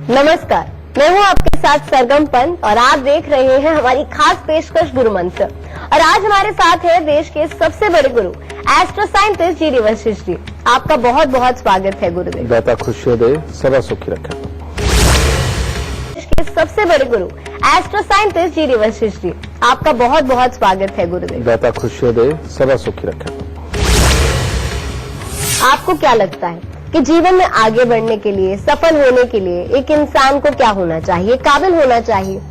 नमस्कार, मैं हूं आपके साथ सरगम पंत और आप देख रहे हैं हमारी खास पेशकश गुरु मंत्र। और आज हमारे साथ है देश के सबसे बड़े गुरु एस्ट्रो साइंटिस्ट जी वशिष्ठ जी। आपका बहुत बहुत स्वागत है गुरुदेव। दाता खुशियों दे, सदा सुखी रखे। देश के सबसे बड़े गुरु एस्ट्रो साइंटिस्ट जी वशिष्ठ जी। आपका बहुत बहुत स्वागत है गुरुदेव। दाता खुशियों दे, सदा सुखी रखे। आपको क्या लगता है कि जीवन में आगे बढ़ने के लिए, सफल होने के लिए एक इंसान को क्या होना चाहिए, काबिल होना चाहिए?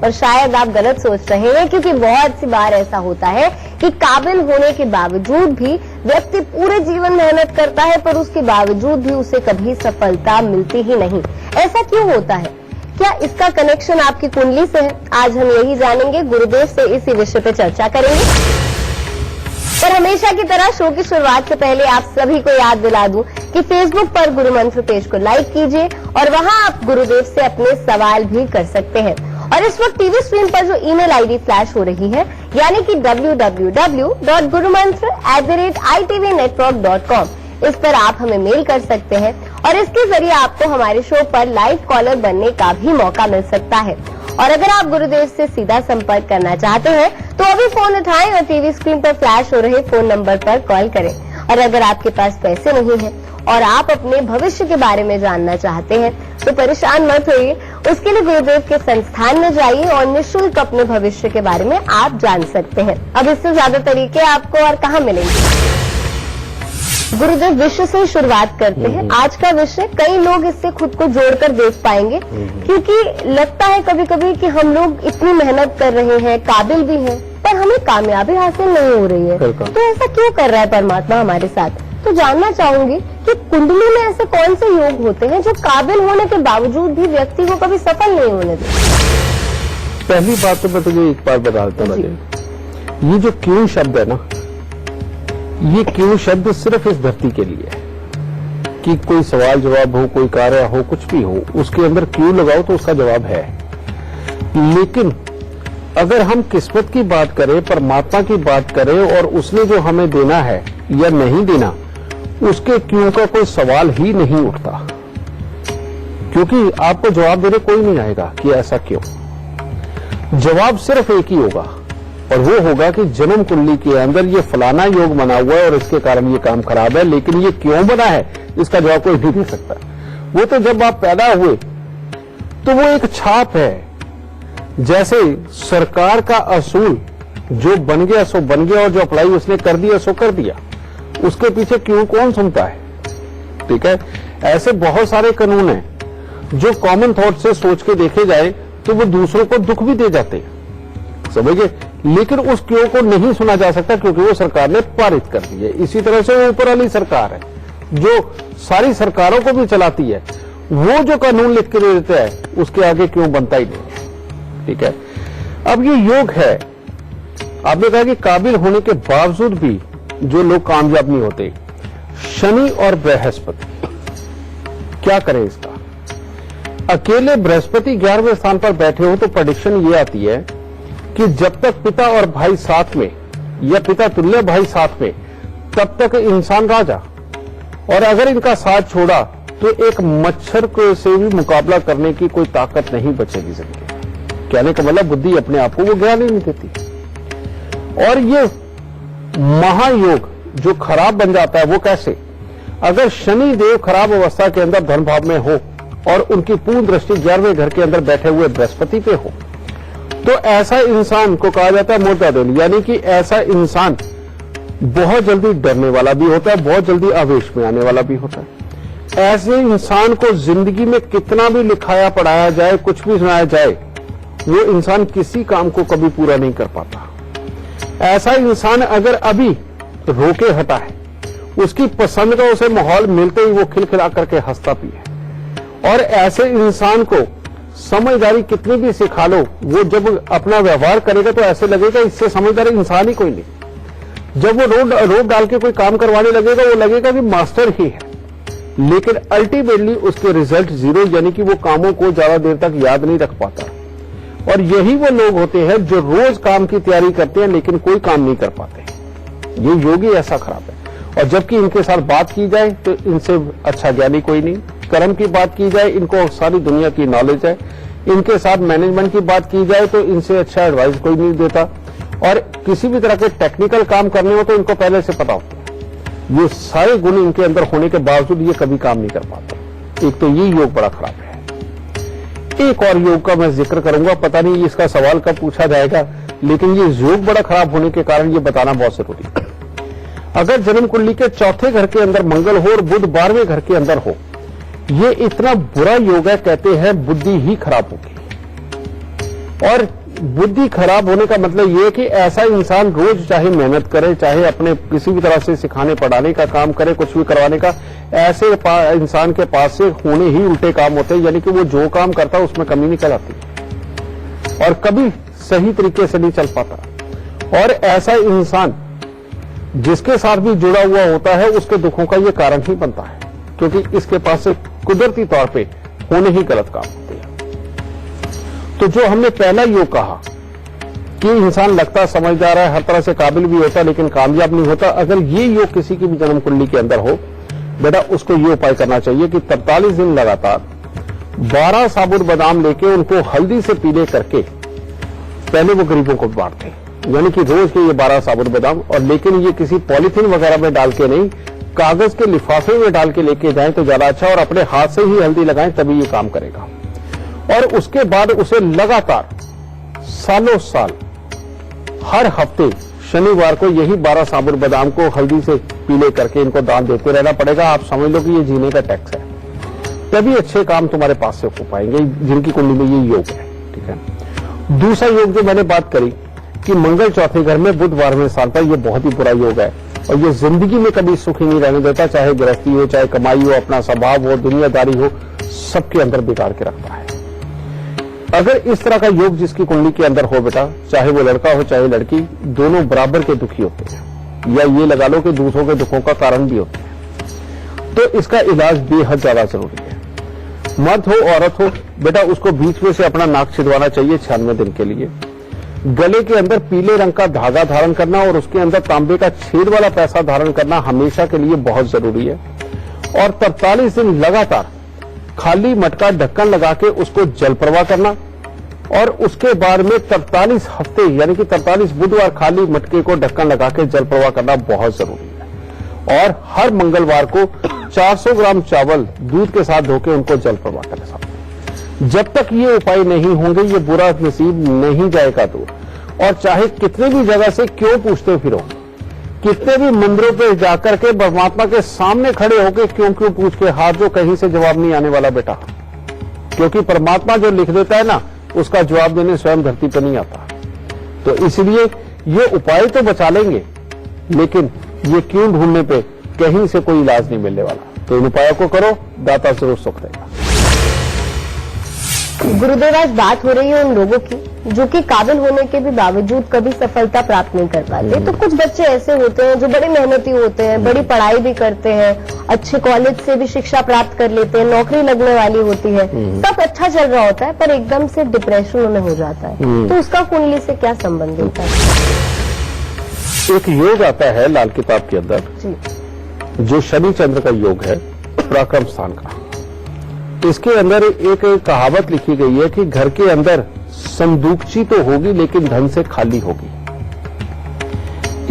और शायद आप गलत सोच रहे हैं, क्योंकि बहुत सी बार ऐसा होता है कि काबिल होने के बावजूद भी व्यक्ति पूरे जीवन मेहनत करता है, पर उसके बावजूद भी उसे कभी सफलता मिलती ही नहीं। ऐसा क्यों होता है? क्या इसका कनेक्शन आपकी कुंडली से है? आज हम यही जानेंगे, गुरुदेव से इसी विषय पे चर्चा करेंगे। पर हमेशा की तरह शो की शुरुआत से पहले आप सभी को याद दिला दूं कि फेसबुक पर गुरु मंत्र पेज को लाइक कीजिए और वहां आप गुरुदेव से अपने सवाल भी कर सकते हैं। और इस वक्त टीवी स्क्रीन पर जो ईमेल आईडी फ्लैश हो रही है, यानी कि www.gurumantra@itvnetwork.com, इस पर आप हमें मेल कर सकते हैं और इसके जरिए आपको हमारे शो पर लाइव कॉलर बनने का भी मौका मिल सकता है। और अगर आप गुरुदेव से सीधा संपर्क करना चाहते हैं तो अभी फोन उठाएं और टीवी स्क्रीन पर फ्लैश हो रहे फोन नंबर पर कॉल करें। और अगर आपके पास पैसे नहीं हैं और आप अपने भविष्य के बारे में जानना चाहते हैं तो परेशान मत होइए, उसके लिए गुरुदेव के संस्थान में जाइए और निःशुल्क अपने भविष्य के बारे में आप जान सकते हैं। अब इससे ज्यादा तरीके आपको और कहाँ मिलेंगे? गुरुदेव, विषय से शुरुआत करते हैं। आज का विषय, कई लोग इससे खुद को जोड़कर देख पाएंगे, क्योंकि लगता है कभी कभी कि हम लोग इतनी मेहनत कर रहे हैं, काबिल भी हैं, पर हमें कामयाबी हासिल नहीं हो रही है। तो ऐसा क्यों कर रहा है परमात्मा हमारे साथ? तो जानना चाहूंगी कि कुंडली में ऐसे कौन से योग होते हैं जो काबिल होने के बावजूद भी व्यक्ति को कभी सफल नहीं होने देते? पहली बात तो मैं तुझे एक बार बता देता हूँ, ये जो क्यों शब्द है ना, ये क्यों शब्द सिर्फ इस धरती के लिए है कि कोई सवाल जवाब हो, कोई कार्य हो, कुछ भी हो, उसके अंदर क्यों लगाओ तो उसका जवाब है। लेकिन अगर हम किस्मत की बात करें, परमात्मा की बात करें और उसने जो हमें देना है या नहीं देना, उसके क्यों का कोई सवाल ही नहीं उठता, क्योंकि आपको जवाब देने कोई नहीं आएगा कि ऐसा क्यों। जवाब सिर्फ एक ही होगा और वो होगा कि जन्म कुंडली के अंदर ये फलाना योग बना हुआ है और इसके कारण ये काम खराब है, लेकिन ये क्यों बना है इसका जवाब कोई नहीं दे सकता। वो तो जब आप पैदा हुए तो वो एक छाप है। जैसे सरकार का असूल जो बन गया सो बन गया और जो अप्लाई उसने कर दिया सो कर दिया, उसके पीछे क्यों कौन सुनता है? ठीक है, ऐसे बहुत सारे कानून हैं जो कॉमन थॉट से सोच के देखे जाए तो वो दूसरों को दुख भी दे जाते हैं, समझिए, लेकिन उस क्यों को नहीं सुना जा सकता क्योंकि वो सरकार ने पारित कर दी है। इसी तरह से वो ऊपर वाली सरकार है जो सारी सरकारों को भी चलाती है, वो जो कानून लिख के दे देता है उसके आगे क्यों बनता ही नहीं। ठीक है, अब ये योग है। आपने कहा कि काबिल होने के बावजूद भी जो लोग कामयाब नहीं होते, शनि और बृहस्पति, क्या करें इसका? अकेले बृहस्पति 11वें स्थान पर बैठे हो तो प्रेडिक्शन ये आती है कि जब तक पिता और भाई साथ में या पिता तुल्य भाई साथ में, तब तक इंसान राजा, और अगर इनका साथ छोड़ा तो एक मच्छर को से भी मुकाबला करने की कोई ताकत नहीं बचेगी जिंदगी। कहने का मतलब बुद्धि अपने आप को वो ज्ञान ही नहीं देती। और ये महायोग जो खराब बन जाता है वो कैसे? अगर शनि देव खराब अवस्था के अंदर धन भाव में हो और उनकी पूर्ण दृष्टि 11वें घर के अंदर बैठे हुए बृहस्पति पे हो, तो ऐसा इंसान को कहा जाता है मोटा दिल, यानी कि ऐसा इंसान बहुत जल्दी डरने वाला भी होता है, बहुत जल्दी आवेश में आने वाला भी होता है। ऐसे इंसान को जिंदगी में कितना भी लिखाया पढ़ाया जाए, कुछ भी सुनाया जाए, वो इंसान किसी काम को कभी पूरा नहीं कर पाता। ऐसा इंसान अगर अभी रोके हटा है, उसकी पसंद का उसे माहौल मिलते ही वो खिलखिला करके हंसता भी है। और ऐसे इंसान को समझदारी कितनी भी सिखा लो, वो जब अपना व्यवहार करेगा तो ऐसे लगेगा इससे समझदार इंसान ही कोई नहीं। जब वो रोड डाल के कोई काम करवाने लगेगा, वो लगेगा कि मास्टर ही है, लेकिन अल्टीमेटली उसके रिजल्ट जीरो, यानी कि वो कामों को ज्यादा देर तक याद नहीं रख पाता। और यही वो लोग होते हैं जो रोज काम की तैयारी करते हैं लेकिन कोई काम नहीं कर पाते। ये योगी ऐसा खराब है। और जबकि इनके साथ बात की जाए तो इनसे अच्छा ज्ञानी कोई नहीं। कर्म की बात की जाए, इनको सारी दुनिया की नॉलेज है। इनके साथ मैनेजमेंट की बात की जाए तो इनसे अच्छा एडवाइस कोई नहीं देता, और किसी भी तरह के टेक्निकल काम करने हो तो इनको पहले से पता होता है। ये सारे गुण इनके अंदर होने के बावजूद ये कभी काम नहीं कर पाते। एक तो ये योग बड़ा खराब है। एक और योग का मैं जिक्र करूंगा, पता नहीं इसका सवाल कब पूछा जाएगा, लेकिन ये योग बड़ा खराब होने के कारण ये बताना बहुत जरूरी है। अगर जन्म कुंडली के चौथे घर के अंदर मंगल हो और बुध 12वें घर के अंदर हो, ये इतना बुरा योग है, कहते हैं बुद्धि ही खराब होगी। और बुद्धि खराब होने का मतलब ये है कि ऐसा इंसान रोज चाहे मेहनत करे, चाहे अपने किसी भी तरह से सिखाने पढ़ाने का काम करे, कुछ भी करवाने का, ऐसे इंसान के पास से होने ही उल्टे काम होते हैं। यानी कि वो जो काम करता है उसमें कमी निकल आती और कभी सही तरीके से नहीं चल पाता। और ऐसा इंसान जिसके साथ भी जुड़ा हुआ होता है उसके दुखों का ये कारण ही बनता है, क्योंकि इसके पास से कुदरती तौर पे होने ही गलत काम होते हैं। तो जो हमने पहला योग कहा कि इंसान लगता समझदार है, हर तरह से काबिल भी होता लेकिन कामयाब नहीं होता, अगर ये योग किसी की भी जन्म कुंडली के अंदर हो, बेटा उसको ये उपाय करना चाहिए कि 43 दिन लगातार 12 साबुत बादाम लेके उनको हल्दी से पीले करके पहले वो गरीबों को बांटते हैं। यानी कि रोज के ये 12 साबुत बादाम, और लेकिन ये किसी पॉलीथीन वगैरह में डाल के नहीं, कागज के लिफाफे में डाल के लेके जाएं तो ज्यादा अच्छा, और अपने हाथ से ही हल्दी लगाएं तभी ये काम करेगा। और उसके बाद उसे लगातार सालों साल हर हफ्ते शनिवार को यही 12 साबुत बादाम को हल्दी से पीले करके इनको दान देते रहना पड़ेगा। आप समझ लो कि ये जीने का टैक्स है, तभी अच्छे काम तुम्हारे पास से हो पाएंगे जिनकी कुंडली में ये योग है। ठीक है। दूसरा योग जो मैंने बात करी कि मंगल चौथे घर में बुध 12वें स्थान पर, यह बहुत ही बुरा योग है और ये जिंदगी में कभी सुखी नहीं रहने देता, चाहे गृहस्थी हो, चाहे कमाई हो, अपना स्वभाव हो, दुनियादारी हो, सबके अंदर बिगाड़ के रखता है। अगर इस तरह का योग जिसकी कुंडली के अंदर हो बेटा, चाहे वो लड़का हो चाहे लड़की, दोनों बराबर के दुखी होते हैं, या ये लगा लो कि दूसरों के दुखों का कारण भी होते हैं। तो इसका इलाज बेहद ज्यादा जरूरी है। मर्द हो औरत हो बेटा, उसको बीच में से अपना नाक छिदवाना चाहिए 96 दिन के लिए। गले के अंदर पीले रंग का धागा धारण करना और उसके अंदर तांबे का छेद वाला पैसा धारण करना हमेशा के लिए बहुत जरूरी है। और 43 दिन लगातार खाली मटका ढक्कन लगा के उसको जल प्रवाह करना, और उसके बाद में 43 हफ्ते यानी कि 43 बुधवार खाली मटके को ढक्कन लगा के जल प्रवाह करना बहुत जरूरी है। और हर मंगलवार को 400 ग्राम चावल दूध के साथ धोके उनको जल प्रवाह करना। जब तक ये उपाय नहीं होंगे ये बुरा नसीब नहीं जाएगा दूर। और चाहे कितने भी जगह से क्यों पूछते फिरो, कितने भी मंदिरों पे जाकर के परमात्मा के सामने खड़े होकर क्यों क्यों पूछ के हाथ जो कहीं से जवाब नहीं आने वाला बेटा, क्योंकि परमात्मा जो लिख देता है ना उसका जवाब देने स्वयं धरती पर नहीं आता। तो इसलिए ये उपाय तो बचा लेंगे, लेकिन ये क्यों ढूंढने पे कहीं से कोई इलाज नहीं मिलने वाला। तो इन उपायों को करो, दाता जरूर सुख देगा। गुरुदेव, आज बात हो रही है उन लोगों की जो कि काबिल होने के भी बावजूद कभी सफलता प्राप्त नहीं कर पाते। तो कुछ बच्चे ऐसे होते हैं जो बड़े मेहनती होते हैं, बड़ी पढ़ाई भी करते हैं, अच्छे कॉलेज से भी शिक्षा प्राप्त कर लेते हैं, नौकरी लगने वाली होती है, सब अच्छा चल रहा होता है, पर एकदम से डिप्रेशन में हो जाता है। तो उसका कुंडली से क्या संबंध होता है? एक योग आता है लाल किताब के अंदर जी, जो शनि चंद्र का योग है, पराक्रम स्थान का। इसके अंदर एक कहावत लिखी गई है कि घर के अंदर संदूकची तो होगी लेकिन धन से खाली होगी।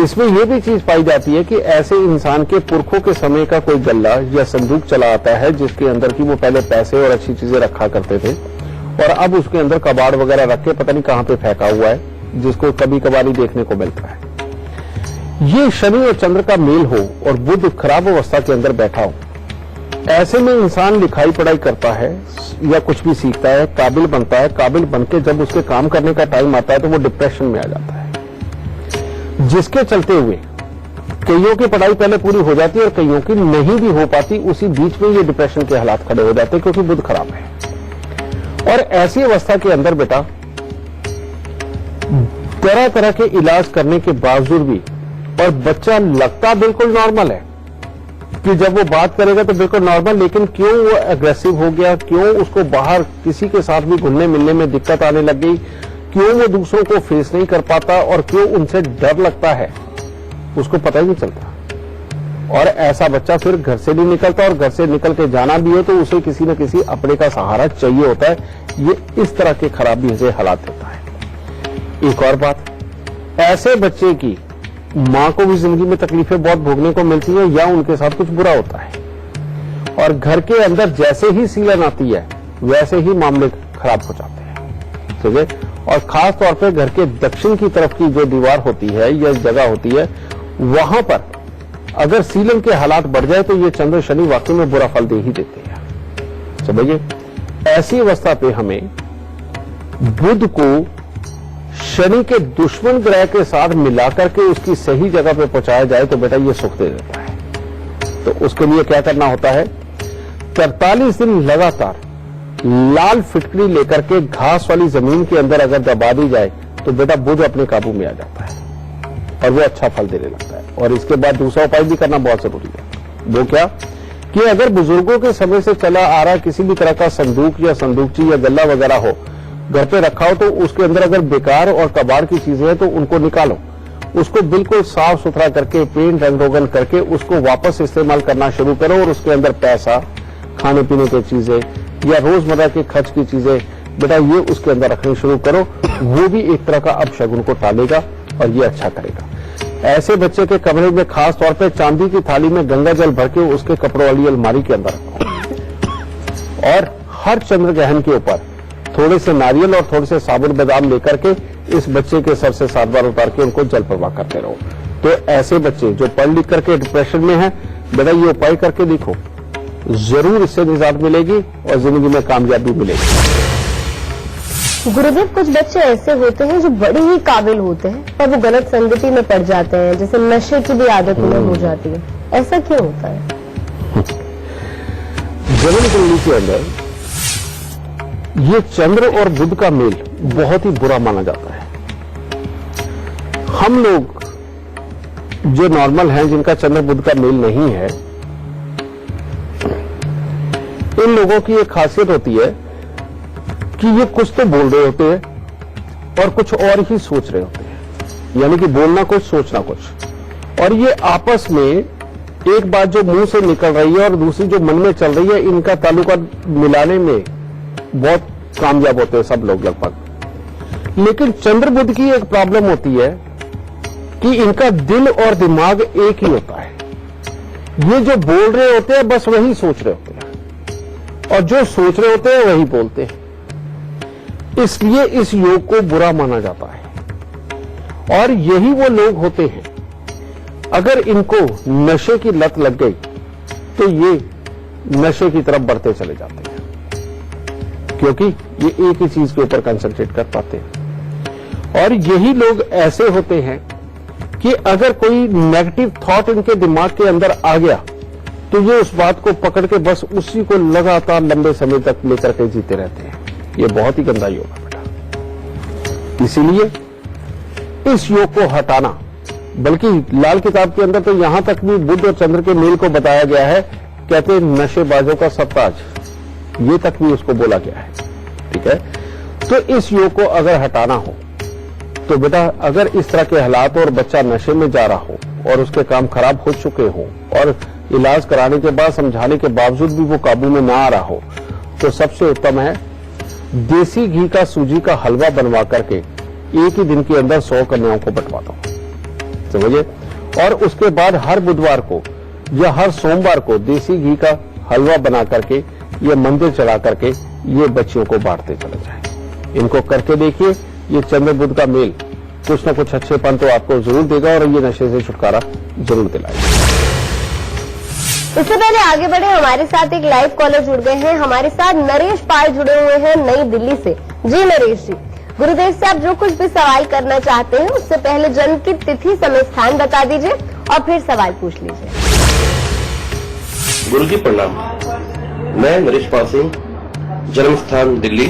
इसमें यह भी चीज पाई जाती है कि ऐसे इंसान के पुरखों के समय का कोई गल्ला या संदूक चला आता है जिसके अंदर की वो पहले पैसे और अच्छी चीजें रखा करते थे, और अब उसके अंदर कबाड़ वगैरह रख के पता नहीं कहां पे फेंका हुआ है, जिसको कभी कभार ही देखने को मिलता है। ये शनि और चंद्र का मेल हो और बुध खराब अवस्था के अंदर बैठा हो, ऐसे में इंसान लिखाई पढ़ाई करता है या कुछ भी सीखता है, काबिल बनता है, काबिल बनके जब उसके काम करने का टाइम आता है तो वो डिप्रेशन में आ जाता है, जिसके चलते हुए कईयों की पढ़ाई पहले पूरी हो जाती है और कईयों की नहीं भी हो पाती। उसी बीच में ये डिप्रेशन के हालात खड़े हो जाते हैं क्योंकि बुध खराब है। और ऐसी अवस्था के अंदर बेटा तरह तरह के इलाज करने के बावजूद भी, और बच्चा लगता बिल्कुल नॉर्मल है कि जब वो बात करेगा तो बिल्कुल नॉर्मल, लेकिन क्यों वो एग्रेसिव हो गया, क्यों उसको बाहर किसी के साथ भी घुलने मिलने में दिक्कत आने लग गई, क्यों वो दूसरों को फेस नहीं कर पाता और क्यों उनसे डर लगता है, उसको पता ही नहीं चलता। और ऐसा बच्चा फिर घर से नहीं निकलता, और घर से निकल के जाना भी हो तो उसे किसी न किसी अपने का सहारा चाहिए होता है। ये इस तरह के खराबी से हालात होता है। एक और बात, ऐसे बच्चे की मां को भी जिंदगी में तकलीफें बहुत भोगने को मिलती है, या उनके साथ कुछ बुरा होता है, और घर के अंदर जैसे ही सीलन आती है वैसे ही मामले खराब हो जाते हैं। ठीक है, और खास तौर पे घर के दक्षिण की तरफ की जो दीवार होती है या जगह होती है, वहां पर अगर सीलन के हालात बढ़ जाए तो ये चंद्र शनि वाकई में बुरा फल दे ही देते हैं। समझिए, ऐसी अवस्था पे हमें बुध को शनि के दुश्मन ग्रह के साथ मिलाकर के उसकी सही जगह पे पहुंचाया जाए तो बेटा ये सुख दे देता है। तो उसके लिए क्या करना होता है, 43 दिन लगातार लाल फिटकरी लेकर के घास वाली जमीन के अंदर अगर दबा दी जाए तो बेटा बुध अपने काबू में आ जाता है और वो अच्छा फल देने लगता है। और इसके बाद दूसरा उपाय भी करना बहुत जरूरी है। वो क्या कि अगर बुजुर्गों के समय से चला आ रहा किसी भी तरह का संदूक या संदूकची या गल्ला वगैरह हो, घर पे रखा हो, तो उसके अंदर अगर बेकार और कबाड़ की चीजें हैं तो उनको निकालो, उसको बिल्कुल साफ सुथरा करके पेंट रंग रोगन करके उसको वापस इस्तेमाल करना शुरू करो। और उसके अंदर पैसा, खाने पीने की चीजें या रोजमर्रा के खर्च की चीजें बेटा ये उसके अंदर रखनी शुरू करो। वो भी एक तरह का अपशगुन को टालेगा और ये अच्छा करेगा। ऐसे बच्चे के कमरे में खास तौर पे चांदी की थाली में गंगा जल भर के उसके कपड़ों वाली अलमारी के अंदर रखो, और हर चंद्र ग्रहण के ऊपर थोड़े से नारियल और थोड़े से साबुत बादाम लेकर के इस बच्चे के सर से 7 बार उतार के उनको जल प्रवाह करते रहो। तो ऐसे बच्चे जो पढ़ लिख करके डिप्रेशन में हैं, बेटा ये उपाय करके देखो, जरूर इससे निजात मिलेगी और जिंदगी में कामयाबी मिलेगी। गुरुदेव, कुछ बच्चे ऐसे होते हैं जो बड़े ही काबिल होते हैं पर वो गलत संगति में पड़ जाते हैं, जैसे नशे की भी आदत उन्हें हो जाती है, ऐसा क्यों होता है? जन्म कुंडली के अंदर ये चंद्र और बुध का मेल बहुत ही बुरा माना जाता है। हम लोग जो नॉर्मल हैं, जिनका चंद्र बुध का मेल नहीं है, इन लोगों की एक खासियत होती है कि ये कुछ तो बोल रहे होते हैं और कुछ और ही सोच रहे होते हैं, यानी कि बोलना कुछ सोचना कुछ। और ये आपस में एक बात जो मुंह से निकल रही है और दूसरी जो मन में चल रही है, इनका ताल्लुका मिलाने में बहुत कामयाब होते हैं सब लोग लगभग। लेकिन चंद्र बुध की एक प्रॉब्लम होती है कि इनका दिल और दिमाग एक ही होता है। ये जो बोल रहे होते हैं बस वही सोच रहे होते हैं, और जो सोच रहे होते हैं वही बोलते हैं। इसलिए इस योग को बुरा माना जाता है। और यही वो लोग होते हैं, अगर इनको नशे की लत लग गई तो ये नशे की तरफ बढ़ते चले जाते हैं, क्योंकि ये एक ही चीज के ऊपर कंसंट्रेट कर पाते हैं। और यही लोग ऐसे होते हैं कि अगर कोई नेगेटिव थॉट इनके दिमाग के अंदर आ गया तो ये उस बात को पकड़ के बस उसी को लगातार लंबे समय तक लेकर के जीते रहते हैं। ये बहुत ही गंदा योग है बेटा। इसीलिए इस योग को हटाना, बल्कि लाल किताब के अंदर तो यहां तक भी बुध और चंद्र के मेल को बताया गया है, कहते हैं नशेबाजों का सत्ताज, ये तक भी उसको बोला गया है। ठीक है, तो इस योग को अगर हटाना हो तो बेटा अगर इस तरह के हालात और बच्चा नशे में जा रहा हो और उसके काम खराब हो चुके हो और इलाज कराने के बाद समझाने के बावजूद भी वो काबू में ना आ रहा हो, तो सबसे उत्तम है देसी घी का सूजी का हलवा बनवा करके एक ही दिन के अंदर 100 कन्याओं को बंटवा दो, समझिए। और उसके बाद हर बुधवार को या हर सोमवार को देसी घी का हलवा बना करके ये मंदिर चढ़ा करके ये बच्चियों को बांटते चले जाएं। इनको करके देखिए, ये चंद्र बुध का मेल कुछ न कुछ अच्छेपन तो आपको जरूर देगा और ये नशे से छुटकारा जरूर दिलाएगा। इससे पहले आगे बढ़े, हमारे साथ एक लाइव कॉलर जुड़ गए हैं। हमारे साथ नरेश पाल जुड़े हुए हैं नई दिल्ली से। जी नरेश जी, गुरुदेव से आप जो कुछ भी सवाल करना चाहते हैं उससे पहले जन्म की तिथि, समय, स्थान बता दीजिए और फिर सवाल पूछ लीजिए। गुरु जी प्रणाम। मैं नरेश पाल सिंह, जन्म स्थान दिल्ली,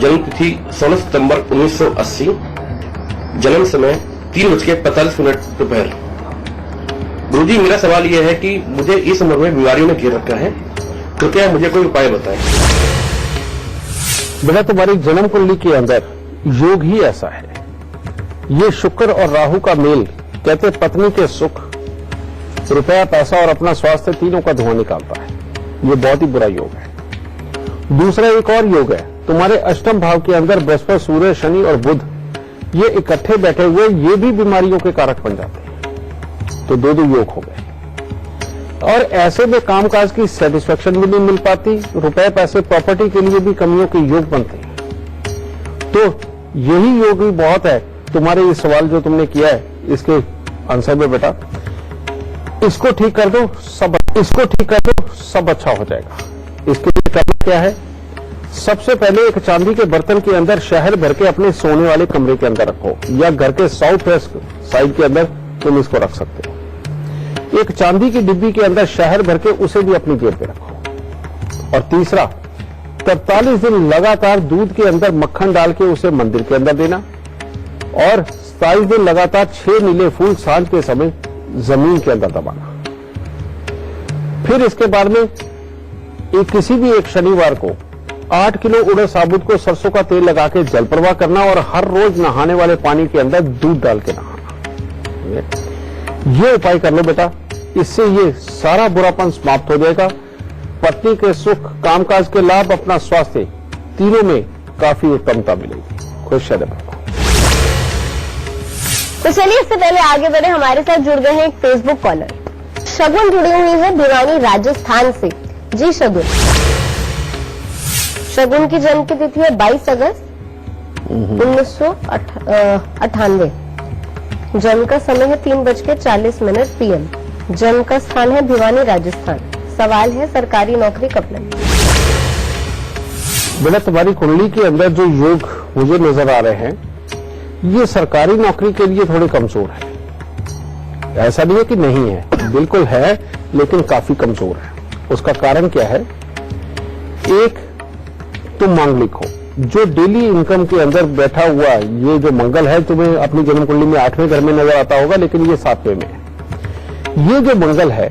जन्म तिथि 16 सितंबर 1980, जन्म समय 3:45 दोपहर। गुरुजी, मेरा सवाल यह है कि मुझे इस उम्र में बीमारियों ने घेर रखा है, कृपया मुझे कोई उपाय बताएं। बेटा तुम्हारी जन्म कुंडली के अंदर योग ही ऐसा है। ये शुक्र और राहु का मेल, कहते पत्नी के सुख रुपया, पैसा और अपना स्वास्थ्य तीनों का धुआं निकालता है। ये बहुत ही बुरा योग है। दूसरा एक और योग है, तुम्हारे अष्टम भाव के अंदर बृहस्पति, सूर्य, शनि और बुध ये इकट्ठे बैठे हुए ये भी बीमारियों के कारक बन जाते हैं। तो दो योग हो गए। और ऐसे में कामकाज की सेटिस्फेक्शन भी नहीं मिल पाती, रुपए, पैसे, प्रॉपर्टी के लिए भी कमियों के योग बनते हैं। तो यही योग ही बहुत है। तुम्हारे ये सवाल जो तुमने किया है इसके आंसर में बेटा, इसको ठीक कर दो, सब अच्छा हो जाएगा। इसके लिए करना क्या है, सबसे पहले एक चांदी के बर्तन के अंदर शहद भर के अपने सोने वाले कमरे के अंदर रखो, या घर के साउथ वेस्ट साइड के अंदर तुम इसको रख सकते हो। एक चांदी की डिब्बी के अंदर शहद भर के उसे भी अपनी जेब पे रखो। और तीसरा, 43 दिन लगातार दूध के अंदर मक्खन डाल के उसे मंदिर के अंदर देना, और 27 दिन लगातार 6 नीले फूल सांझ के समय जमीन के अंदर दबाना। फिर इसके बाद में किसी भी एक शनिवार को 8 किलो उड़द साबुत को सरसों का तेल लगा के जल प्रवाह करना, और हर रोज नहाने वाले पानी के अंदर दूध डाल के नहाना। ये उपाय कर लो बेटा, इससे ये सारा बुरापन समाप्त हो जाएगा। पत्नी के सुख, कामकाज के लाभ, अपना स्वास्थ्य, तीनों में काफी उत्तमता मिलेगी। खुश रहे। तो चलिए इससे पहले आगे बढ़े, हमारे साथ जुड़ गए हैं एक फेसबुक कॉलर। शगुन जुड़ी हुई है भिवानी राजस्थान से। जी शगुन, शगुन की जन्म की तिथि है 22 अगस्त 1998। जन्म का समय है 3:40 PM। जन्म का स्थान है भिवानी राजस्थान। सवाल है सरकारी नौकरी कब लगी। बेटा तुम्हारी कुंडली के अंदर जो योग मुझे नजर आ रहे हैं, ये सरकारी नौकरी के लिए थोड़े कमजोर है। ऐसा नहीं है कि नहीं है, बिल्कुल है, लेकिन काफी कमजोर है। उसका कारण क्या है, एक तुम मांगलिक हो, जो डेली इनकम के अंदर बैठा हुआ ये जो मंगल है, तुम्हें अपनी जन्म कुंडली में 8वें घर में नजर आता होगा, लेकिन ये 7वें में है। ये जो मंगल है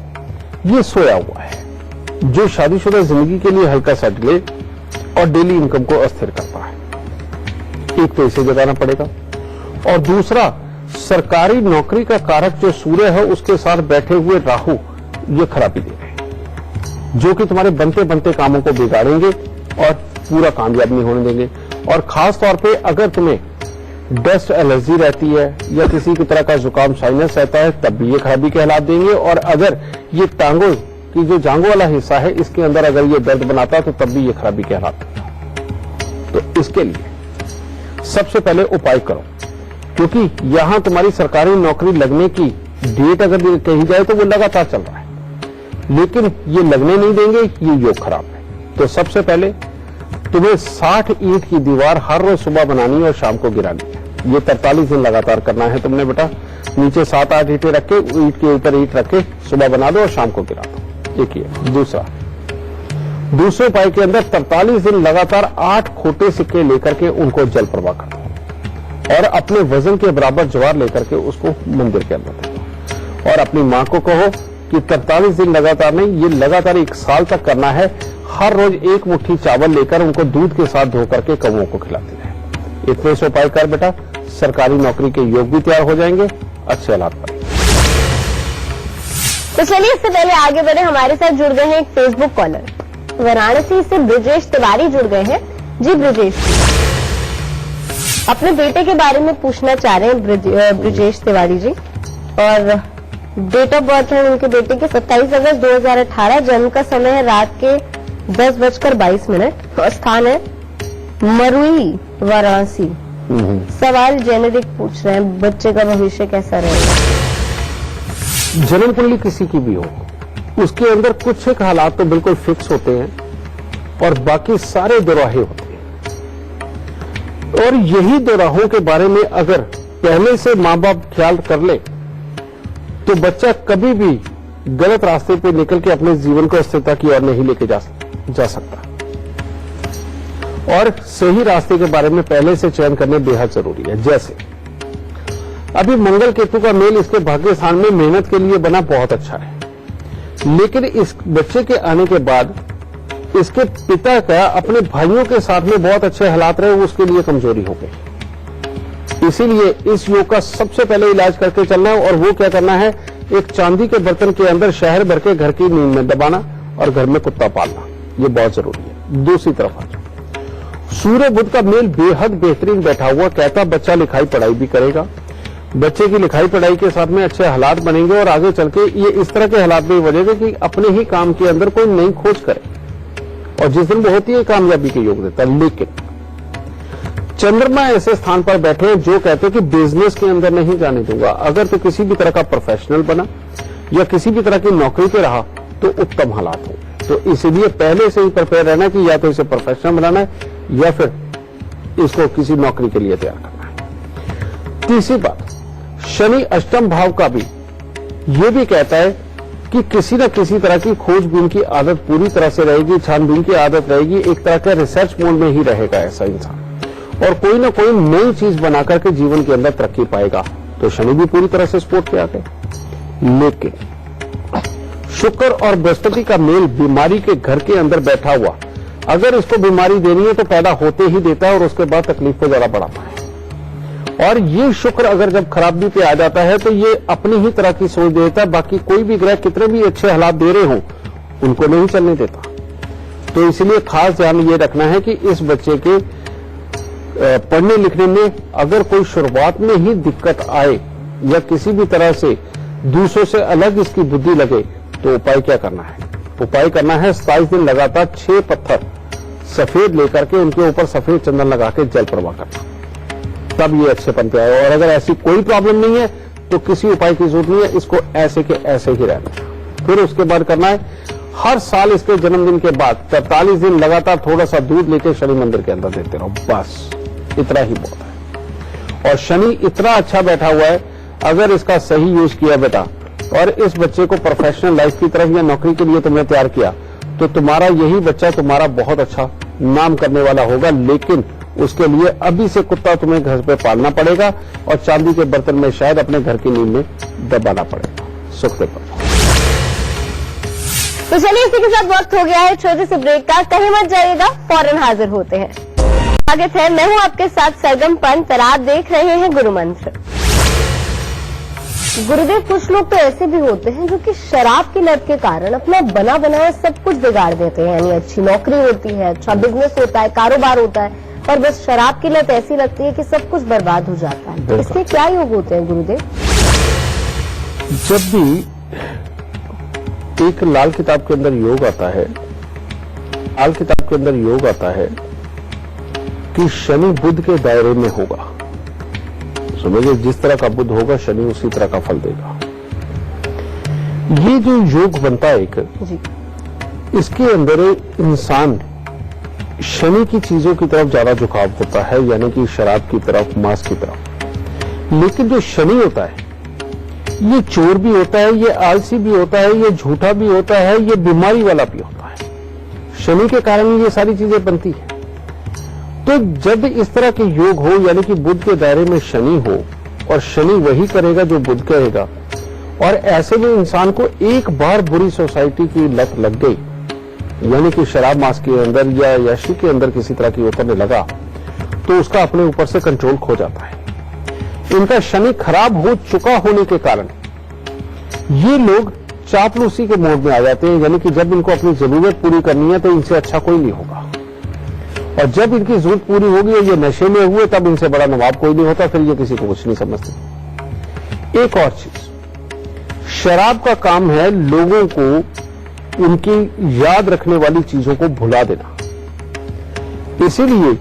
ये सोया हुआ है, जो शादीशुदा जिंदगी के लिए हल्का सा डिले और डेली इनकम को अस्थिर करता है। एक तो इसे जगाना पड़ेगा, और दूसरा सरकारी नौकरी का कारक जो सूर्य है उसके साथ बैठे हुए राहु ये खराबी दे रहे हैं, जो कि तुम्हारे बनते बनते कामों को बिगाड़ेंगे और पूरा कामयाब नहीं होने देंगे। और खास तौर पे अगर तुम्हें डस्ट एलर्जी रहती है या किसी की तरह का जुकाम, साइनस रहता है, तब भी ये खराबी के हालात देंगे। और अगर ये टांगों की जो जांघों वाला हिस्सा है इसके अंदर अगर ये दर्द बनाता है तो तब भी ये खराबी के हालात देगा। तो इसके लिए सबसे पहले उपाय करो, क्योंकि यहां तुम्हारी सरकारी नौकरी लगने की डेट अगर कही जाए तो वो लगातार चल रहा है, लेकिन ये लगने नहीं देंगे, ये योग खराब है। तो सबसे पहले तुम्हें 60 ईंट की दीवार हर रोज सुबह बनानी और शाम को गिरानी है। ये 43 दिन लगातार करना है तुमने बेटा। नीचे 7-8 ईंटें रख के, ईंट के ऊपर ईंट रख के सुबह बना दो और शाम को गिरा दो। एक ही है। दूसरे उपाय के अंदर 43 दिन लगातार 8 खोटे सिक्के लेकर के उनको जल प्रवाह कर दो, और अपने वजन के बराबर ज्वार लेकर के उसको मंदिर के अंदर दे दो। और अपनी मां को कहो कि 43 दिन लगातार नहीं, ये लगातार 1 साल तक करना है। हर रोज 1 मुट्ठी चावल लेकर उनको दूध के साथ धो करके कौओं को खिलाते रहे। इतने से उपाय कर बेटा, सरकारी नौकरी के योग भी तैयार हो जाएंगे, अच्छे हालात पर। तो चलिए इससे पहले आगे बढ़े, हमारे साथ जुड़ गए हैं एक फेसबुक कॉलर। वाराणसी से ब्रिजेश तिवारी जुड़ गए हैं। जी ब्रिजेश, अपने बेटे के बारे में पूछना चाह रहे हैं ब्रिजेश तिवारी जी। और डेट ऑफ बर्थ है उनके बेटे के 27 अगस्त 2018। जन्म का समय है रात के 10:22। और स्थान है मरुई, वाराणसी। सवाल जेनेरिक पूछ रहे हैं, बच्चे का भविष्य कैसा रहेगा। जन्म कुंडली किसी की भी हो, उसके अंदर कुछ एक हालात तो बिल्कुल फिक्स होते हैं और बाकी सारे दोराहे होते हैं। और यही दोराहों के बारे में अगर पहले से मां बाप ख्याल कर ले तो बच्चा कभी भी गलत रास्ते पे निकल के अपने जीवन को स्थिरता की ओर नहीं लेके जा सकता। और सही रास्ते के बारे में पहले से चयन करने बेहद जरूरी है। जैसे अभी मंगल केतु का मेल इसके भाग्य स्थान में मेहनत के लिए बना बहुत अच्छा है, लेकिन इस बच्चे के आने के बाद इसके पिता का अपने भाइयों के साथ में बहुत अच्छे हालात रहे, उसके लिए कमजोरी हो गई। इसीलिए इस योग का सबसे पहले इलाज करके चलना है। और वो क्या करना है एक चांदी के बर्तन के अंदर शहर भर के घर की नींद में दबाना और घर में कुत्ता पालना, ये बहुत जरूरी है। दूसरी तरफ आ जाओ, सूर्य बुध का मेल बेहद बेहतरीन बैठा हुआ, कहता बच्चा लिखाई पढ़ाई भी करेगा, बच्चे की लिखाई पढ़ाई के साथ में अच्छे हालात बनेंगे और आगे चल के ये इस तरह के हालात भी बनेंगे कि अपने ही काम के अंदर कोई नई खोज करे और जिस दिन वो होती है कामयाबी के योग देता है। लेकिन चंद्रमा ऐसे स्थान पर बैठे हैं जो कहते हैं कि बिजनेस के अंदर नहीं जाने दूंगा। अगर तो किसी भी तरह का प्रोफेशनल बना या किसी भी तरह की नौकरी पे रहा तो उत्तम हालात हो। तो इसलिए पहले से ही प्रिपेयर रहना कि या तो इसे प्रोफेशनल बनाना है या फिर इसको किसी नौकरी के लिए तैयार करना है। तीसरी बात, शनि अष्टम भाव का भी ये भी कहता है कि किसी न किसी तरह की खोजबीन की आदत पूरी तरह से रहेगी, छानबीन की आदत रहेगी, एक तरह का रिसर्च मोड में ही रहेगा ऐसा इंसान और कोई ना कोई नई चीज बनाकर के जीवन के अंदर तरक्की पाएगा। तो शनि भी पूरी तरह से सपोर्ट किया गया। लेकिन शुक्र और बृहस्पति का मेल बीमारी के घर के अंदर बैठा हुआ, अगर इसको बीमारी देनी है तो पैदा होते ही देता है और उसके बाद तकलीफ को ज्यादा बढ़ाता है। और ये शुक्र अगर जब खराबी पे आ जाता है तो ये अपनी ही तरह की सोच देता है, बाकी कोई भी ग्रह कितने भी अच्छे हालात दे रहे हो उनको नहीं चलने देता। तो इसलिए खास ध्यान ये रखना है कि इस बच्चे के पढ़ने लिखने में अगर कोई शुरुआत में ही दिक्कत आए या किसी भी तरह से दूसरों से अलग इसकी बुद्धि लगे तो उपाय क्या करना है? उपाय करना है 27 दिन लगातार 6 पत्थर सफेद लेकर के उनके ऊपर सफेद चंदन लगा के जल प्रवाह करना, तब ये अच्छे पन पे आए। और अगर ऐसी कोई प्रॉब्लम नहीं है तो किसी उपाय की जरूरत नहीं है, इसको ऐसे के ऐसे ही रहना। फिर उसके बाद करना है हर साल इसके जन्मदिन के बाद 43 दिन लगातार थोड़ा सा दूध लेके शनि मंदिर के अंदर देते रहो, बस इतना ही बहुत है। और शनि इतना अच्छा बैठा हुआ है, अगर इसका सही यूज किया बेटा और इस बच्चे को प्रोफेशनल लाइफ की तरफ या नौकरी के लिए तुमने तैयार किया तो तुम्हारा यही बच्चा तुम्हारा बहुत अच्छा नाम करने वाला होगा। लेकिन उसके लिए अभी से कुत्ता तुम्हें घर पे पालना पड़ेगा और चांदी के बर्तन में शायद अपने घर की नींद में दबाना पड़ेगा। सुख पे पड़ेगा। तो चलिए इसी के साथ वक्त हो गया है छोटे से ब्रेक का, कहीं मत जाइएगा, फौरन हाजिर होते हैं। स्वागत है, मैं हूं आपके साथ सरगम पंत और आप देख रहे हैं गुरु मंत्र। गुरुदेव, कुछ लोग तो ऐसे भी होते हैं जो कि शराब की लत के कारण अपना बना बनाया सब कुछ बिगाड़ देते हैं। यानी अच्छी नौकरी होती है, अच्छा बिजनेस होता है, कारोबार होता है, पर बस शराब की लत ऐसी लगती है कि सब कुछ बर्बाद हो जाता है। तो इसके क्या योग होते हैं गुरुदेव? जब भी एक लाल किताब के अंदर योग आता है, लाल किताब के अंदर योग आता है कि शनि बुध के दायरे में होगा, समझिए जिस तरह का बुध होगा शनि उसी तरह का फल देगा। ये जो योग बनता है एक जी। इसके अंदर इंसान शनि की चीजों की तरफ ज्यादा झुकाव होता है, यानी कि शराब की तरफ, मांस की तरफ। लेकिन जो शनि होता है ये चोर भी होता है, ये आलसी भी होता है, ये झूठा भी होता है, ये बीमारी वाला भी होता है। शनि के कारण ये सारी चीजें बनती है। तो जब इस तरह के योग हो, यानी कि बुध के दायरे में शनि हो और शनि वही करेगा जो बुध करेगा, और ऐसे में इंसान को एक बार बुरी सोसाइटी की लत लग गई, यानी कि शराब मांस के अंदर या यशी के अंदर किसी तरह की उतरने लगा, तो उसका अपने ऊपर से कंट्रोल खो जाता है। इनका शनि खराब हो चुका होने के कारण ये लोग चापलूसी के मोड में आ जाते हैं, यानी कि जब इनको अपनी जरूरत पूरी करनी है तो इनसे अच्छा कोई नहीं होगा, और जब इनकी जरूरत पूरी होगी और ये नशे में हुए तब इनसे बड़ा नवाब कोई नहीं होता, फिर ये किसी को कुछ नहीं समझते। एक और चीज, शराब का काम है लोगों को उनकी याद रखने वाली चीजों को भुला देना। इसीलिए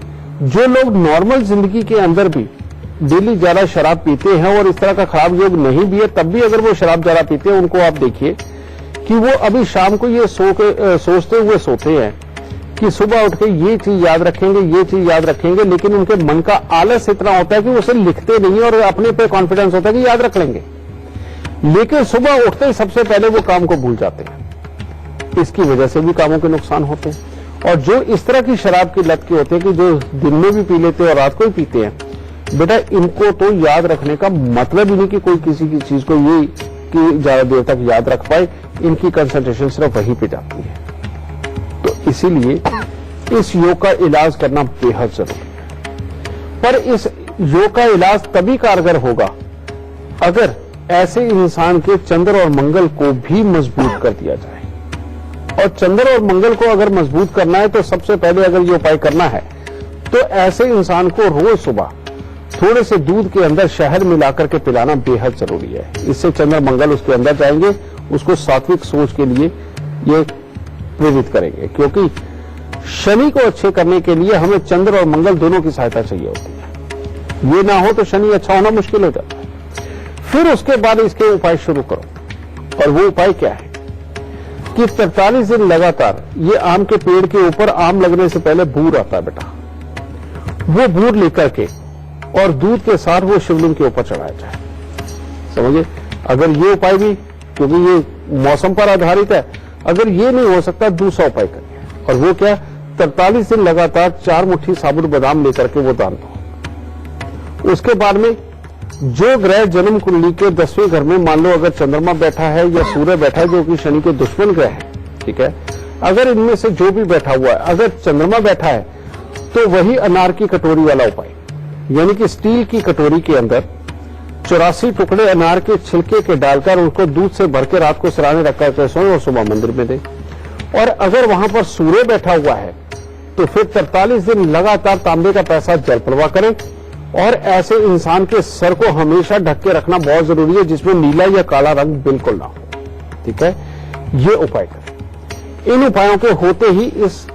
जो लोग नॉर्मल जिंदगी के अंदर भी डेली ज्यादा शराब पीते हैं और इस तरह का खराब योग नहीं भी है, तब भी अगर वो शराब ज्यादा पीते हैं, उनको आप देखिए कि वो अभी शाम को ये सोचते हुए सोते हैं कि सुबह उठ के ये चीज याद रखेंगे, ये चीज याद रखेंगे, लेकिन उनके मन का आलस इतना होता है कि वो उसे लिखते नहीं और अपने पे कॉन्फिडेंस होता है कि याद रख लेंगे, लेकिन सुबह उठते ही सबसे पहले वो काम को भूल जाते हैं। इसकी वजह से भी कामों के नुकसान होते हैं। और जो इस तरह की शराब की लत के होते हैं कि जो दिन में भी पी लेते हैं और रात को भी पीते हैं, बेटा इनको तो याद रखने का मतलब ही नहीं कि कोई किसी की चीज को ये कि ज्यादा देर तक याद रख पाए, इनकी कंसंट्रेशन सिर्फ वहीं पे जाती है। तो इसीलिए इस योग का इलाज करना बेहद जरूरी है। पर इस योग का इलाज तभी कारगर होगा अगर ऐसे इंसान के चंद्र और मंगल को भी मजबूत कर दिया जाए। और चंद्र और मंगल को अगर मजबूत करना है तो सबसे पहले अगर ये उपाय करना है तो ऐसे इंसान को रोज सुबह थोड़े से दूध के अंदर शहद मिलाकर के पिलाना बेहद जरूरी है। इससे चंद्र मंगल उसके अंदर जाएंगे, उसको सात्विक सोच के लिए ये प्रेरित करेंगे, क्योंकि शनि को अच्छे करने के लिए हमें चंद्र और मंगल दोनों की सहायता चाहिए होती है। ये ना हो तो शनि अच्छा होना मुश्किल हो जाता है। फिर उसके बाद इसके उपाय शुरू करो, और वो उपाय क्या है कि 43 दिन लगातार ये आम के पेड़ के ऊपर आम लगने से पहले बूर आता है बेटा, वो बूर लेकर के और दूध के साथ वो शिवलिंग के ऊपर चढ़ाया जाए। समझिए, अगर ये उपाय भी, क्योंकि ये मौसम पर आधारित है, अगर ये नहीं हो सकता दूसरा उपाय करिए, और वो क्या, 43 दिन लगातार 4 मुट्ठी साबुत बादाम लेकर के वो दान दो। उसके बाद में जो ग्रह जन्म कुंडली के 10वें घर में, मान लो अगर चंद्रमा बैठा है या सूर्य बैठा है, जो कि शनि के दुश्मन ग्रह है, ठीक है, अगर इनमें से जो भी बैठा हुआ है, अगर चंद्रमा बैठा है तो वही अनार की कटोरी वाला उपाय, यानी कि स्टील की कटोरी के अंदर 84 टुकड़े अनार के छिलके के डालकर उनको दूध से भर के रात को सिराने रखकर के सोएं और सुबह मंदिर में दें। और अगर वहां पर सूर्य बैठा हुआ है तो फिर 43 दिन लगातार तांबे का पैसा जल प्रवाह करें, और ऐसे इंसान के सर को हमेशा ढक के रखना बहुत जरूरी है, जिसमें नीला या काला रंग बिल्कुल ना हो। ठीक है, ये उपाय करें। इन उपायों के होते ही इस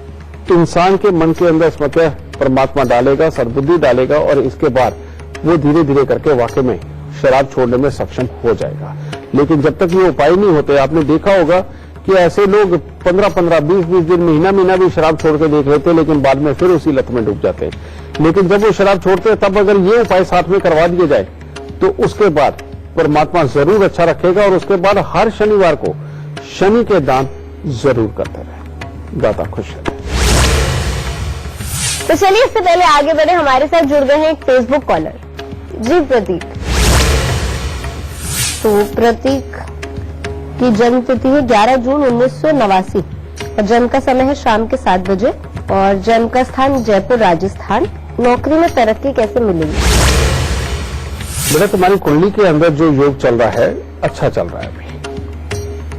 इंसान के मन के अंदर स्मृति परमात्मा डालेगा, सद्बुद्धि डालेगा, और इसके बाद वो धीरे धीरे करके वाकई में शराब छोड़ने में सक्षम हो जाएगा। लेकिन जब तक ये उपाय नहीं होते, आपने देखा होगा कि ऐसे लोग 15-15, 20-20 दिन, महीना भी शराब छोड़ के देख लेते, लेकिन बाद में फिर उसी लत में डूब जाते हैं। लेकिन जब वो शराब छोड़ते हैं, तब अगर ये उपाय साथ में करवा दिए जाए तो उसके बाद परमात्मा जरूर अच्छा रखेगा, और उसके बाद हर शनिवार को शनि के दान जरूर करते रहे। दाता खुश है। तो चलिए, इससे पहले आगे बढ़े, हमारे साथ जुड़ गए हैं एक फेसबुक कॉलर। जी प्रतीक। तो प्रतीक की जन्म तिथि है 11 जून 1989 और जन्म का समय है शाम के 7 बजे, और जन्म का स्थान जयपुर राजस्थान। नौकरी में तरक्की कैसे मिलेगी? बेटा, तुम्हारी कुंडली के अंदर जो योग चल रहा है, अच्छा चल रहा है अभी,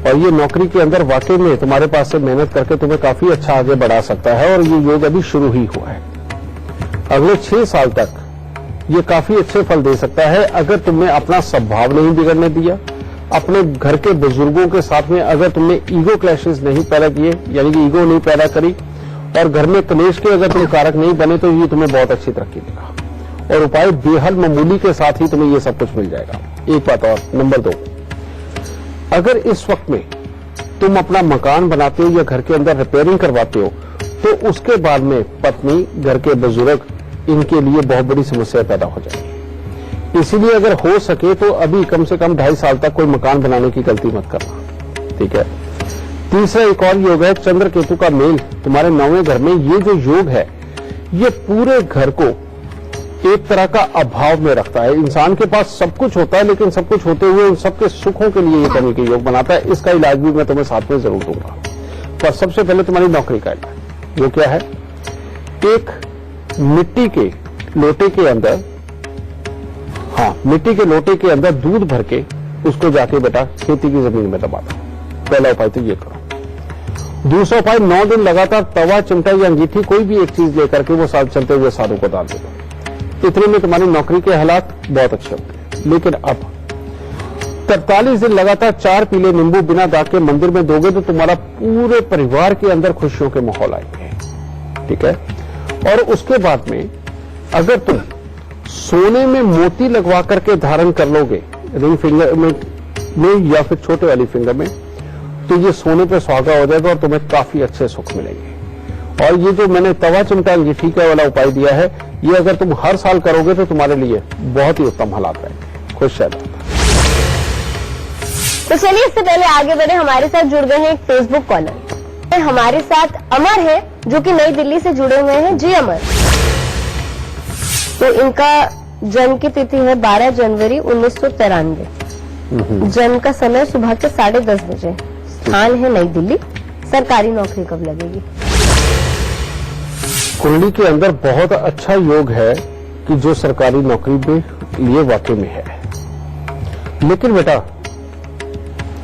और ये नौकरी के अंदर वाकई में तुम्हारे पास से मेहनत करके तुम्हें काफी अच्छा आगे बढ़ा सकता है, और ये योग अभी शुरू ही हुआ है। अगले 6 साल तक ये काफी अच्छे फल दे सकता है, अगर तुमने अपना स्वभाव नहीं बिगड़ने दिया, अपने घर के बुजुर्गों के साथ में अगर तुमने ईगो क्लैशेस नहीं पैदा किए, यानी कि ईगो नहीं पैदा करी, और घर में क्लेश के अगर तुम कारक नहीं बने, तो ये तुम्हें बहुत अच्छी तरक्की देगा। और उपाय बेहद मामूली के साथ ही तुम्हें ये सब कुछ मिल जाएगा। एक बात और, नंबर 2, अगर इस वक्त में तुम अपना मकान बनाते हो या घर के अंदर रिपेयरिंग करवाते हो, तो उसके बाद में पत्नी, घर के बुजुर्ग, इनके लिए बहुत बड़ी समस्या पैदा हो जाएगी। इसीलिए अगर हो सके तो अभी कम से कम 2.5 साल तक कोई मकान बनाने की गलती मत करना। ठीक है। तीसरा एक और योग है, चंद्र केतु का मेल तुम्हारे 9वें घर में। ये जो योग है, ये पूरे घर को एक तरह का अभाव में रखता है। इंसान के पास सब कुछ होता है, लेकिन सब कुछ होते हुए उन सबके सुखों के लिए ये करने के योग बनाता है। इसका इलाज भी मैं तुम्हें साथ में जरूर दूंगा। पर सबसे पहले तुम्हारी नौकरी का इलाज, वो क्या है, एक मिट्टी के लोटे के अंदर, मिट्टी के लोटे के अंदर दूध भर के उसको जाके बेटा खेती की जमीन में दबा दो। पहला उपाय तो ये करो। दूसरा उपाय, 9 दिन लगातार तवा, चिमटा या अंगीठी, कोई भी एक चीज लेकर के वो साथ चलते हुए साधु को डाल देगा। इतने में तुम्हारी नौकरी के हालात बहुत अच्छे होंगे। लेकिन अब 43 दिन लगातार 4 पीले नींबू बिना दाग के मंदिर में दोगे तो तुम्हारा पूरे परिवार के अंदर खुशियों के माहौल आएंगे। ठीक है। और उसके बाद में अगर तुम सोने में मोती लगवा करके धारण कर लोगे, रिंग फिंगर में या फिर छोटे वाली फिंगर में, तो ये सोने पे सुहागा हो जाएगा और तुम्हें काफी अच्छे सुख मिलेंगे। और ये जो मैंने तवा, चिमटा, अंगीठी का वाला उपाय दिया है, ये अगर तुम हर साल करोगे तो तुम्हारे लिए बहुत ही उत्तम हालात रहेंगे। खुश रहना। तो चलिए, इससे पहले आगे बढ़े, हमारे साथ जुड़ गए हैं एक फेसबुक कॉलर। हमारे साथ अमर है, जो कि नई दिल्ली से जुड़े हुए हैं। जी अमर। तो इनका जन्म की तिथि है 12 जनवरी 1993। जन्म का समय सुबह के 10:30 बजे। स्थान है नई दिल्ली। सरकारी नौकरी कब लगेगी? कुंडली के अंदर बहुत अच्छा योग है कि जो सरकारी नौकरी के लिए वाकई में है। लेकिन बेटा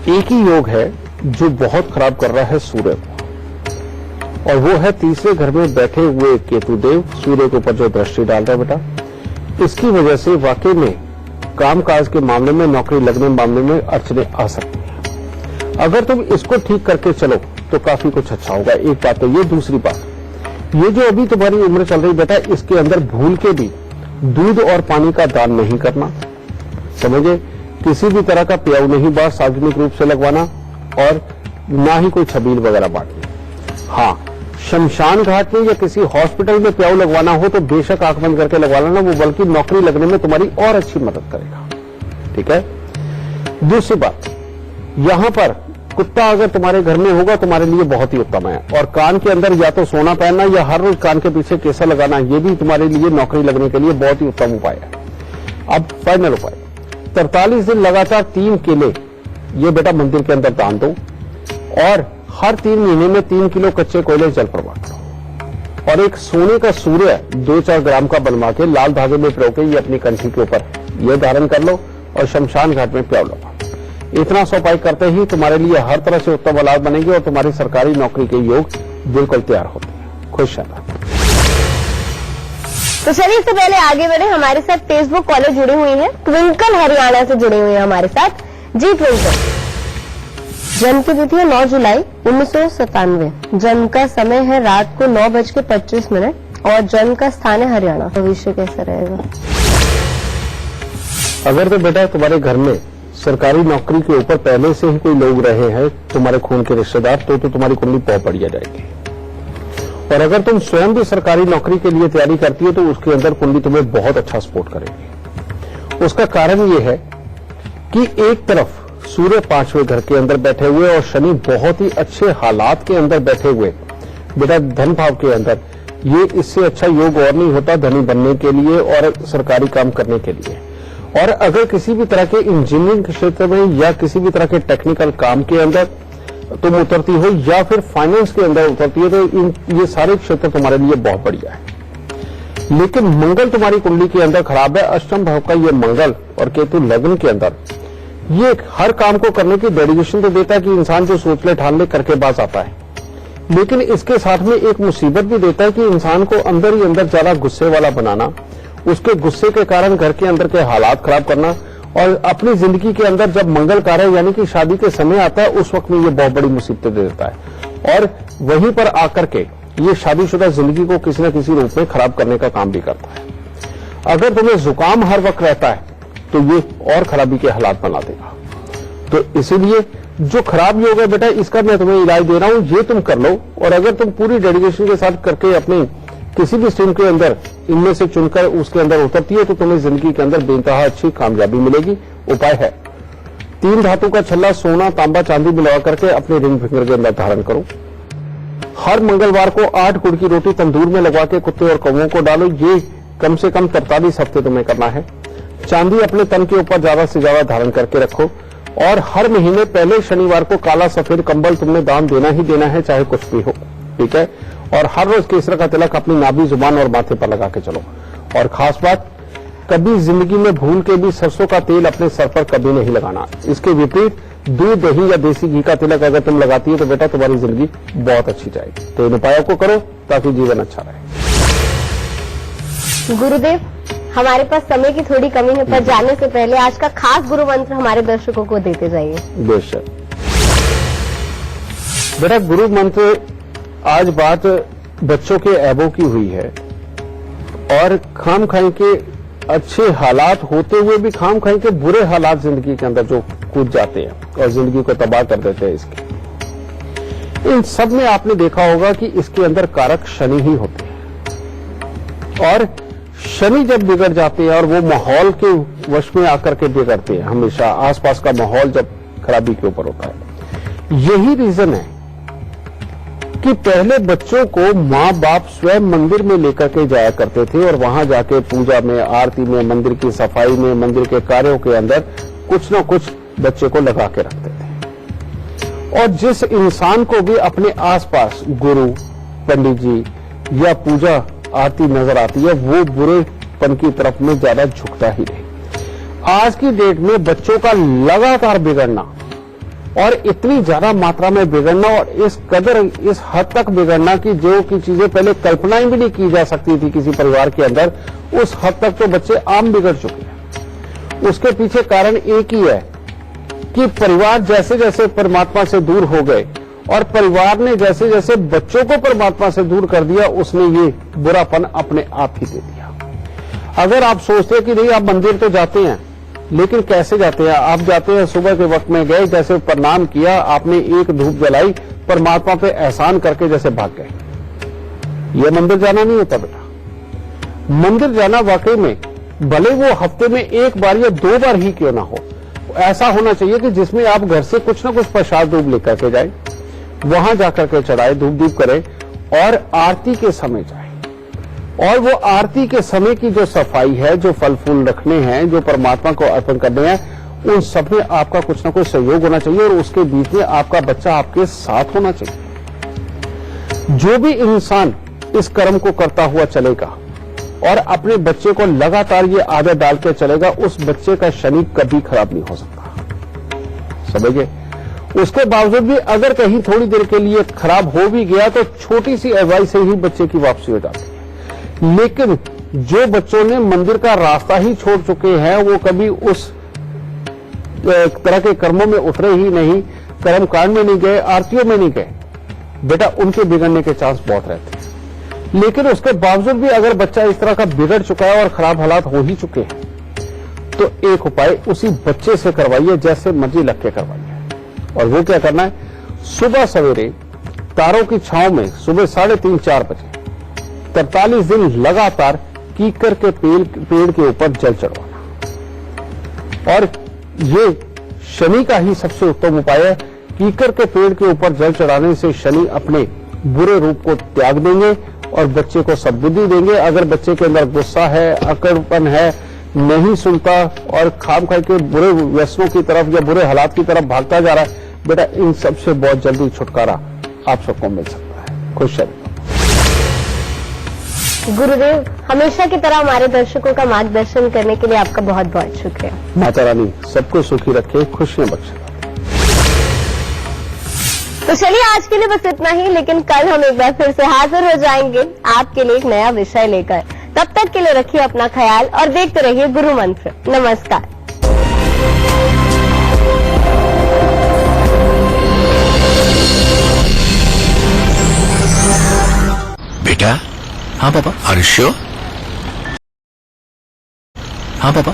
एक ही योग है जो बहुत खराब कर रहा है सूर्य को, और वो है तीसरे घर में बैठे हुए केतुदेव सूर्य के ऊपर जो दृष्टि डाल रहा है बेटा। इसकी वजह से वाकई में कामकाज के मामले में, नौकरी लगने मामले में अड़चने आ सकती है। अगर तुम इसको ठीक करके चलो तो काफी कुछ अच्छा होगा। एक बात तो ये, दूसरी बात, ये जो अभी तुम्हारी उम्र चल रही बेटा, इसके अंदर भूल के भी दूध और पानी का दान नहीं करना, समझे? किसी भी तरह का प्याऊ नहीं बाहर सार्वजनिक रूप से लगवाना, और ना ही कोई छबील वगैरह बांटनी। हाँ, शमशान घाट में या किसी हॉस्पिटल में प्याऊ लगवाना हो तो बेशक आंख बंद करके लगवा लेना, वो बल्कि नौकरी लगने में तुम्हारी और अच्छी मदद करेगा। ठीक है? दूसरी बात, यहां पर कुत्ता अगर तुम्हारे घर में होगा तुम्हारे लिए बहुत ही उत्तम है, और कान के अंदर या तो सोना पहनना या हर रोज कान के पीछे केसर लगाना, ये भी तुम्हारे लिए नौकरी लगने के लिए बहुत ही उत्तम उपाय है। अब फाइनल उपाय, 43 दिन लगातार 3 केले ये बेटा मंदिर के अंदर दान दो, और हर 3 महीने में 3 किलो कच्चे कोयले जल पर बांट दो, और एक सोने का सूर्य 2-4 ग्राम का बनवा के लाल धागे में पिरो के ये अपनी कंठी के ऊपर ये धारण कर लो, और शमशान घाट में प्याऊ लगाओ। इतना सा उपाय करते ही तुम्हारे लिए हर तरह से उत्तम औलाद बनेगी, और तुम्हारी सरकारी नौकरी के योग बिल्कुल तैयार होते हैं। खुश रहना। तो चलिए, इससे पहले आगे बढ़े, हमारे साथ फेसबुक कॉलर जुड़ी हुई है, ट्विंकल हरियाणा से जुड़ी हुई है हमारे साथ। जी ट्विंकल, जन्म की तिथि है 9 जुलाई 1997, जन्म का समय है रात को 9:25, और जन्म का स्थान है हरियाणा। भविष्य कैसा रहेगा? अगर तो बेटा तुम्हारे घर में सरकारी नौकरी के ऊपर पहले से ही कोई लोग रहे हैं, तुम्हारे खून के रिश्तेदार, तो तुम्हारी कुंडली बहुत बढ़िया जाएगी। और अगर तुम स्वयं भी सरकारी नौकरी के लिए तैयारी करती हो तो उसके अंदर कुंडली तुम्हें बहुत अच्छा सपोर्ट करेगी। उसका कारण ये है कि एक तरफ सूर्य 5वें घर के अंदर बैठे हुए और शनि बहुत ही अच्छे हालात के अंदर बैठे हुए बेटा धन भाव के अंदर, ये इससे अच्छा योग और नहीं होता धनी बनने के लिए और सरकारी काम करने के लिए। और अगर किसी भी तरह के इंजीनियरिंग के क्षेत्र में या किसी भी तरह के टेक्निकल काम के अंदर तुम उतरती हो या फिर फाइनेंस के अंदर उतरती हो तो ये सारे क्षेत्र तुम्हारे लिए बहुत बढ़िया है। लेकिन मंगल तुम्हारी कुंडली के अंदर खराब है। अष्टम भाव का ये मंगल और केतु लग्न के अंदर ये हर काम को करने की डेडिकेशन तो देता है कि इंसान जो सोच ले ठान ले करके बाज आता है, लेकिन इसके साथ में एक मुसीबत भी देता है कि इंसान को अंदर ही अंदर ज्यादा गुस्से वाला बनाना, उसके गुस्से के कारण घर के अंदर के हालात खराब करना, और अपनी जिंदगी के अंदर जब मंगल कार्य यानी कि शादी के समय आता है उस वक्त में ये बहुत बड़ी मुसीबतें दे देता है, और वहीं पर आकर के ये शादीशुदा जिंदगी को किसी न किसी रूप में खराब करने का काम भी करता है। अगर तुम्हें जुकाम हर वक्त रहता है तो ये और खराबी के हालात बना देगा। तो इसीलिए जो खराब योग है बेटा इसका मैं तुम्हें इलाज दे रहा हूं, ये तुम कर लो, और अगर तुम पूरी डेडिकेशन के साथ करके अपने किसी भी स्ट्रीम के अंदर इनमें से चुनकर उसके अंदर उतरती है तो तुम्हें जिंदगी के अंदर बेइंतहा अच्छी कामयाबी मिलेगी। उपाय है 3 धातु का छल्ला सोना तांबा चांदी मिलवा करके अपने रिंग फिंगर के अंदर धारण करो। हर मंगलवार को 8 गुड़ की रोटी तंदूर में लगवा के कुत्ते और कौवों को डालो। ये कम से कम 43 हफ्ते तुम्हें करना है। चांदी अपने तन के ऊपर ज्यादा से ज्यादा धारण करके रखो, और हर महीने पहले शनिवार को काला सफेद कंबल तुमने दान देना ही देना है, चाहे कुछ भी हो, ठीक है। और हर रोज केसर का तिलक अपनी नाभि जुबान और माथे पर लगा के चलो। और खास बात, कभी जिंदगी में भूल के भी सरसों का तेल अपने सर पर कभी नहीं लगाना। इसके विपरीत दूध दही या देसी घी का तिलक अगर तुम लगाती हो तो बेटा तुम्हारी जिंदगी बहुत अच्छी जाएगी। तो इन उपायों को करो ताकि जीवन अच्छा रहे। गुरुदेव, हमारे पास समय की थोड़ी कमी है, पर जाने से पहले आज का खास गुरु मंत्र हमारे दर्शकों को देते जाइए। बेशक बेटा, गुरु मंत्र आज बात बच्चों के ऐबों की हुई है, और खाम खाई के अच्छे हालात होते हुए भी खाम खाई के बुरे हालात जिंदगी के अंदर जो कूद जाते हैं और जिंदगी को तबाह कर देते हैं, इसके इन सब में आपने देखा होगा कि इसके अंदर कारक शनि ही होते हैं। और शनि जब बिगड़ जाते हैं और वो माहौल के वश में आकर के बिगड़ते हैं, हमेशा आसपास का माहौल जब खराबी के ऊपर होता है। यही रीजन है कि पहले बच्चों को माँ बाप स्वयं मंदिर में लेकर के जाया करते थे, और वहां जाके पूजा में, आरती में, मंदिर की सफाई में, मंदिर के कार्यों के अंदर कुछ न कुछ बच्चे को लगा के रखते थे। और जिस इंसान को भी अपने आसपास गुरु, पंडित जी या पूजा आरती नजर आती है, वो बुरेपन की तरफ में ज्यादा झुकता ही नहीं। आज की डेट में बच्चों का लगातार बिगड़ना और इतनी ज्यादा मात्रा में बिगड़ना और इस कदर इस हद तक बिगड़ना कि जो की चीजें पहले कल्पनाएं भी नहीं की जा सकती थी किसी परिवार के अंदर, उस हद तक तो बच्चे आम बिगड़ चुके हैं। उसके पीछे कारण एक ही है कि परिवार जैसे जैसे परमात्मा से दूर हो गए और परिवार ने जैसे जैसे बच्चों को परमात्मा से दूर कर दिया, उसने ये बुरापन अपने आप ही दे दिया। अगर आप सोचते हैं कि नहीं आप मंदिर तो जाते हैं, लेकिन कैसे जाते हैं? आप जाते हैं सुबह के वक्त में गए, जैसे प्रणाम किया, आपने एक धूप जलाई, परमात्मा पे एहसान करके जैसे भाग गए। यह मंदिर जाना नहीं होता बेटा। मंदिर जाना वाकई में भले वो हफ्ते में एक बार या 2 बार ही क्यों ना हो, ऐसा होना चाहिए कि जिसमें आप घर से कुछ ना कुछ प्रसाद धूप लेकर के जाए, वहां जाकर के चढ़ाए, धूप दीप करें और आरती के समय जाए। और वो आरती के समय की जो सफाई है, जो फल फूल रखने हैं, जो परमात्मा को अर्पण करने हैं, उन सब में आपका कुछ ना कुछ सहयोग होना चाहिए और उसके बीच में आपका बच्चा आपके साथ होना चाहिए। जो भी इंसान इस कर्म को करता हुआ चलेगा और अपने बच्चे को लगातार ये आदत डाल के चलेगा, उस बच्चे का शनि कभी खराब नहीं हो सकता। समझिए। उसके बावजूद भी अगर कहीं थोड़ी देर के लिए खराब हो भी गया तो छोटी सी एडवाइस से ही बच्चे की वापसी हो जाती है। लेकिन जो बच्चों ने मंदिर का रास्ता ही छोड़ चुके हैं, वो कभी उस तरह के कर्मों में उतरे ही नहीं, कर्म कांड में नहीं गए, आरतियों में नहीं गए, बेटा उनके बिगड़ने के चांस बहुत रहते हैं। लेकिन उसके बावजूद भी अगर बच्चा इस तरह का बिगड़ चुका है और खराब हालात हो ही चुके हैं, तो एक उपाय उसी बच्चे से करवाइए, जैसे मर्जी लग के करवाइए। और वो क्या करना है, सुबह सवेरे तारों की छांव में सुबह 3:30-4 बजे 43 दिन लगातार कीकर के पेड़ के ऊपर जल चढ़वाना। और ये शनि का ही सबसे उत्तम उपाय है। कीकर के पेड़ के ऊपर जल चढ़ाने से शनि अपने बुरे रूप को त्याग देंगे और बच्चे को सद्बुद्धि देंगे। अगर बच्चे के अंदर गुस्सा है, अकड़पन है, नहीं सुनता और खाम खाई के बुरे व्यसनों की तरफ या बुरे हालात की तरफ भागता जा रहा है, बेटा इन सबसे बहुत जल्दी छुटकारा आप सबको मिल सकता है। खुश रहिए। गुरुदेव, हमेशा की तरह हमारे दर्शकों का मार्गदर्शन करने के लिए आपका बहुत बहुत शुक्रिया। माता रानी सबको सुखी रखे, खुशियां बख्शे। तो चलिए आज के लिए बस इतना ही, लेकिन कल हम एक बार फिर से हाजिर हो जाएंगे आपके लिए एक नया विषय लेकर। तब तक के लिए रखिए अपना ख्याल और देखते रहिए गुरु मंत्र। नमस्कार। बेटा, हाँ पापा, आर यू श्योर? हाँ पापा,